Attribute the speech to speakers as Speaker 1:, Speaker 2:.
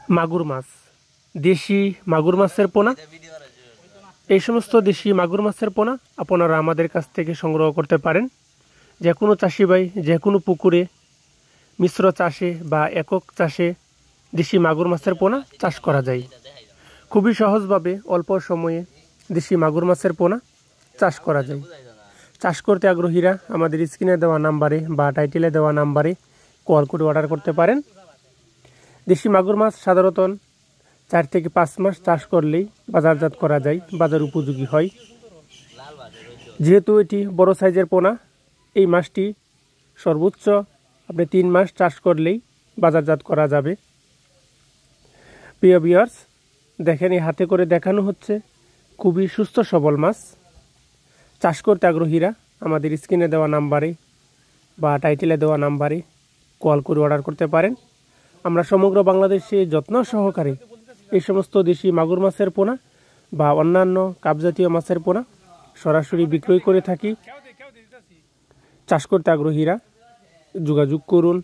Speaker 1: মাগুর মাছ, দেশি মাগুর মাছের পোনা। এই সমস্ত দেশি মাগুর মাছের পোনা আপনারা আমাদের কাছ থেকে সংগ্রহ করতে পারেন। যে কোনো চাষি ভাই যে কোনো পুকুরে মিশ্র চাষে বা একক চাষে দেশি মাগুর মাছের পোনা চাষ করা যায়। খুবই সহজভাবে অল্প সময়ে দেশি মাগুর মাছের পোনা চাষ করা যায়। চাষ করতে আগ্রহীরা আমাদের স্ক্রিনে দেওয়া নাম্বারে বা টাইটেলে দেওয়া নাম্বারে কল করে অর্ডার করতে পারেন। দেশি মাগুর মাছ সাধারণত 4 থেকে 5 মাস চাষ করলেই বাজারজাত করা যায়, বাজার উপযোগী হয়। যেহেতু এটি বড় সাইজের পোনা, এই মাছটি সর্বোচ্চ আপনি 3 মাস চাষ করলেই বাজারজাত করা যাবে। প্রিয় ভিউয়ার্স, দেখেন এই হাতে করে দেখানো হচ্ছে খুবই সুস্থ সবল মাছ। চাষ করতে আগ্রহীরা আমাদের স্ক্রিনে দেওয়া নাম্বারে বা টাইটেলে দেওয়া নাম্বারে কল করে অর্ডার করতে পারেন। আমরা সমগ্র বাংলাদেশে যত্ন সহকারে এই সমস্ত দেশি মাগুর মাছের পোনা বা অন্যান্য কাপজাতীয় মাছের পোনা সরাসরি বিক্রয় করে থাকি। চাষ করতে আগ্রহীরা যোগাযোগ করুন।